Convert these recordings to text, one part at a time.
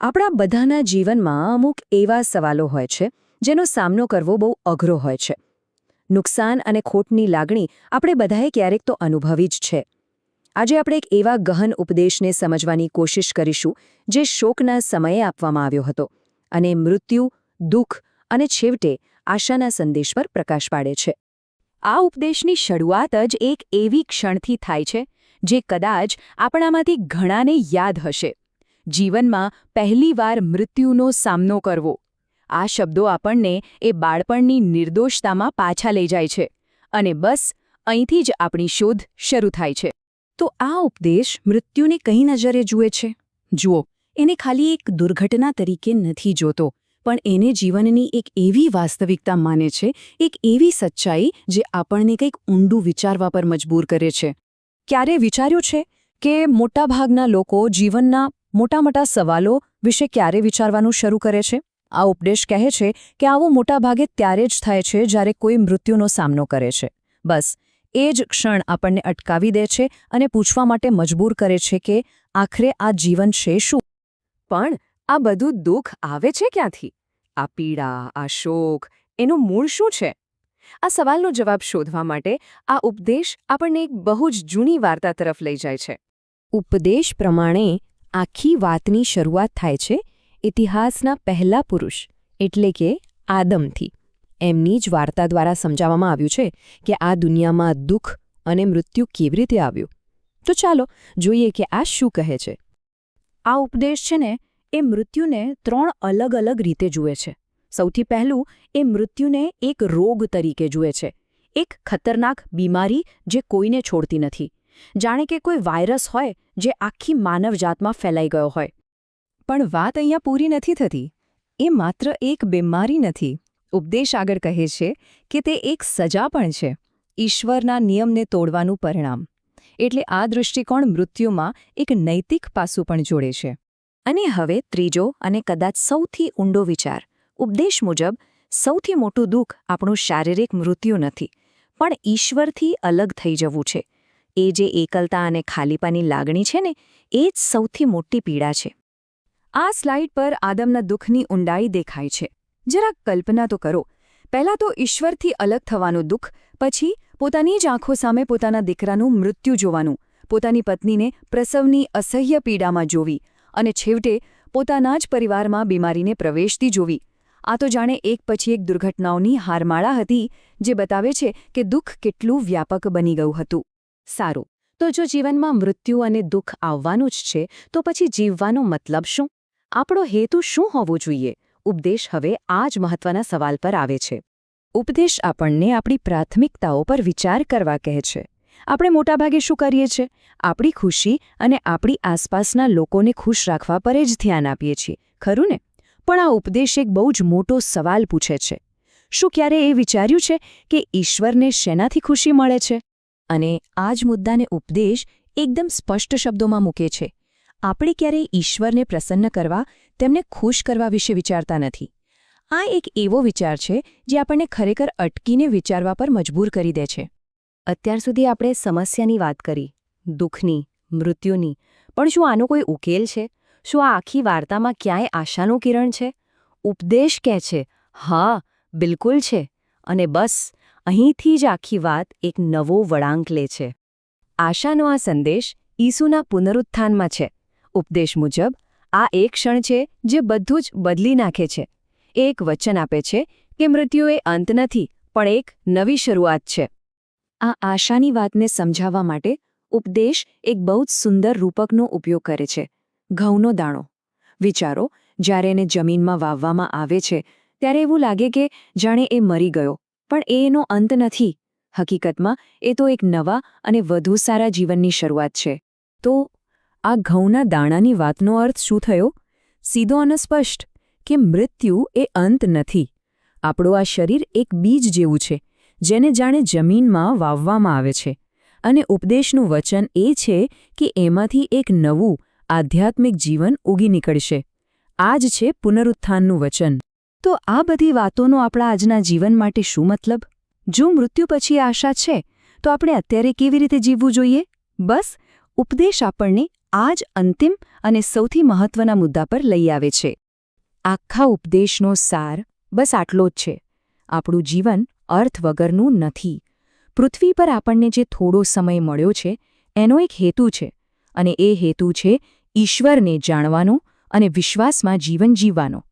આપણા બધાના જીવનમાં અમુક એવા સવાલો હોય છે જેનો સામનો કરવો બહુ અઘરો હોય છે. નુકસાન અને ખોટની લાગણી આપણે બધાએ ક્યારેક તો અનુભવી જ છે. આજે આપણે એક એવા ગહન ઉપદેશને સમજવાની કોશિશ કરીશું જે શોકના સમયે આપવામાં આવ્યો હતો અને મૃત્યુ, દુઃખ અને છેવટે આશાના સંદેશ પર પ્રકાશ પાડે છે. આ ઉપદેશની શરૂઆત જ એક એવી ક્ષણથી થાય છે જે કદાચ આપણામાંથી ઘણાને યાદ હશે. જીવનમાં પહેલીવાર મૃત્યુનો સામનો કરવો. આ શબ્દો આપણને એ બાળપણની નિર્દોષતામાં પાછા લઈ જાય છે અને બસ અહીંથી જ આપણી શોધ શરૂ થાય છે. તો આ ઉપદેશ મૃત્યુને કઈ નજરે જુએ છે? જુઓ, એને ખાલી એક દુર્ઘટના તરીકે નથી જોતો, પણ એને જીવનની એક એવી વાસ્તવિકતા માને છે, એક એવી સચ્ચાઈ જે આપણને કંઈક ઊંડું વિચારવા પર મજબૂર કરે છે. ક્યારે વિચાર્યું છે કે મોટાભાગના લોકો જીવનના મોટા સવાલો વિશે ક્યારે વિચારવાનું શરૂ કરે છે? આ ઉપદેશ કહે છે કે આવું મોટાભાગે ત્યારે જ થાય છે જ્યારે કોઈ મૃત્યુનો સામનો કરે છે. બસ એ જ ક્ષણ આપણને અટકાવી દે છે અને પૂછવા માટે મજબૂર કરે છે કે આખરે આ જીવન છે શું? પણ આ બધું દુઃખ આવે છે ક્યાંથી? આ પીડા, આ શોક, એનું મૂળ શું છે? આ સવાલનો જવાબ શોધવા માટે આ ઉપદેશ આપણને એક બહુ જ જૂની વાર્તા તરફ લઈ જાય છે. ઉપદેશ પ્રમાણે આખી વાતની શરૂઆત થાય છે ઇતિહાસના પહેલા પુરુષ એટલે કે આદમથી. એમની જ વાર્તા દ્વારા સમજાવવામાં આવ્યું છે કે આ દુનિયામાં દુઃખ અને મૃત્યુ કેવી રીતે આવ્યું. તો ચાલો જોઈએ કે આ શું કહે છે. આ ઉપદેશ છે ને એ મૃત્યુને 3 અલગ રીતે જુએ છે. સૌથી પહેલું, એ મૃત્યુને એક રોગ તરીકે જુએ છે, એક ખતરનાક બીમારી જે કોઈને છોડતી નથી. જાણે કે કોઈ વાયરસ હોય જે આખી માનવજાતમાં ફેલાઈ ગયો હોય. પણ વાત અહીંયા પૂરી નથી થતી. એ માત્ર એક બીમારી નથી. ઉપદેશ આગળ કહે છે કે તે એક સજા પણ છે, ઈશ્વરના નિયમને તોડવાનું પરિણામ. એટલે આ દૃષ્ટિકોણ મૃત્યુમાં એક નૈતિક પાસું પણ જોડે છે. અને હવે ત્રીજો અને કદાચ સૌથી ઊંડો વિચાર. ઉપદેશ મુજબ સૌથી મોટું દુઃખ આપણું શારીરિક મૃત્યુ નથી, પણ ઈશ્વરથી અલગ થઈ જવું છે. એ જે એકલતા અને ખાલીપાની લાગણી છે ને, એ જ સૌથી મોટી પીડા છે. આ સ્લાઇડ પર આદમના દુઃખની ઊંડાઈ દેખાય છે. જરાક કલ્પના તો કરો. પહેલાં તો ઈશ્વરથી અલગ થવાનું દુઃખ, પછી પોતાની જ આંખો સામે પોતાના દીકરાનું મૃત્યુ જોવાનું, પોતાની પત્નીને પ્રસવની અસહ્ય પીડામાં જોવી અને છેવટે પોતાના જ પરિવારમાં બીમારીને પ્રવેશતી જોવી. આ તો જાણે એક પછી એક દુર્ઘટનાઓની હારમાળા હતી જે બતાવે છે કે દુઃખ કેટલું વ્યાપક બની ગયું હતું. સારું, તો જો જીવનમાં મૃત્યુ અને દુઃખ આવવાનું જ છે, તો પછી જીવવાનો મતલબ શું? આપણો હેતુ શું હોવો જોઈએ? ઉપદેશ હવે આ જ મહત્વના સવાલ પર આવે છે. ઉપદેશ આપણને આપણી પ્રાથમિકતાઓ પર વિચાર કરવા કહે છે. આપણે મોટાભાગે શું કરીએ છીએ? આપણી ખુશી અને આપણી આસપાસના લોકોને ખુશ રાખવા પર જ ધ્યાન આપીએ છીએ, ખરું ને? પણ આ ઉપદેશ એક બહુ જ મોટો સવાલ પૂછે છે. શું ક્યારે એ વિચાર્યું છે કે ઈશ્વરને શેનાથી ખુશી મળે છે? અને આ જ મુદ્દાને ઉપદેશ એકદમ સ્પષ્ટ શબ્દોમાં મૂકે છે. આપણે ક્યારેય ઈશ્વરને પ્રસન્ન કરવા, તેમને ખુશ કરવા વિશે વિચારતા નથી. આ એક એવો વિચાર છે જે આપણને ખરેખર અટકીને વિચારવા પર મજબૂર કરી દે છે. અત્યાર સુધી આપણે સમસ્યાની વાત કરી, દુઃખની, મૃત્યુની, પણ શું આનો કોઈ ઉકેલ છે? શું આ આખી વાર્તામાં ક્યાંય આશાનું કિરણ છે? ઉપદેશ કહે છે, હા, બિલકુલ છે. અને બસ અહીંથી જ આખી વાત એક નવો વળાંક લે છે. આશાનો આ સંદેશ ઈસુના પુનરુત્થાનમાં છે. ઉપદેશ મુજબ આ એક ક્ષણ છે જે બધું જ બદલી નાખે છે. એ એક વચન આપે છે કે મૃત્યુ એ અંત નથી, પણ એક નવી શરૂઆત છે. આ આશાની વાતને સમજાવવા માટે ઉપદેશ એક બહુ જ સુંદર રૂપકનો ઉપયોગ કરે છે. ઘઉંનો દાણો. વિચારો, જ્યારે એને જમીનમાં વાવવામાં આવે છે ત્યારે એવું લાગે કે જાણે એ મરી ગયો, પણ એનો અંત નથી. હકીકતમાં એ તો એક નવા અને વધુ સારા જીવનની શરૂઆત છે. તો આ ઘઉંના દાણાની વાતનો અર્થ શું થયો? સીધો અને સ્પષ્ટ કે મૃત્યુ એ અંત નથી. આપણું આ શરીર એક બીજ જેવું છે જેને જાણે જમીનમાં વાવવામાં આવે છે, અને ઉપદેશનું વચન એ છે કે એમાંથી એક નવું આધ્યાત્મિક જીવન ઉગી નીકળશે. આ જ છે પુનરુત્થાનનું વચન. તો આ બધી વાતોનો આપણા આજના જીવન માટે શું મતલબ? જો મૃત્યુ પછી આશા છે, તો આપણે અત્યારે કેવી રીતે જીવવું જોઈએ? બસ ઉપદેશ આપણને આ જ અંતિમ અને સૌથી મહત્વના મુદ્દા પર લઈ આવે છે. આખા ઉપદેશનો સાર બસ આટલો જ છે. આપણું જીવન અર્થ વગરનું નથી. પૃથ્વી પર આપણને જે થોડો સમય મળ્યો છે એનો એક હેતુ છે, અને એ હેતુ છે ઈશ્વરને જાણવાનો અને વિશ્વાસમાં જીવન જીવવાનો.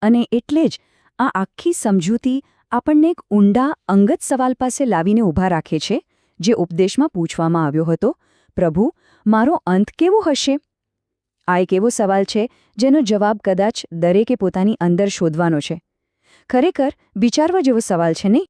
અને એટલે જ આ આખી સમજૂતી આપણને એક ઊંડા અંગત સવાલ પાસે લાવીને ઊભા રાખે છે, જે ઉપદેશમાં પૂછવામાં આવ્યો હતો, પ્રભુ, મારો અંત કેવો હશે? આ એક એવો સવાલ છે જેનો જવાબ કદાચ દરેકે પોતાની અંદર શોધવાનો છે. ખરેખર વિચારવા જેવો સવાલ છે નહીં?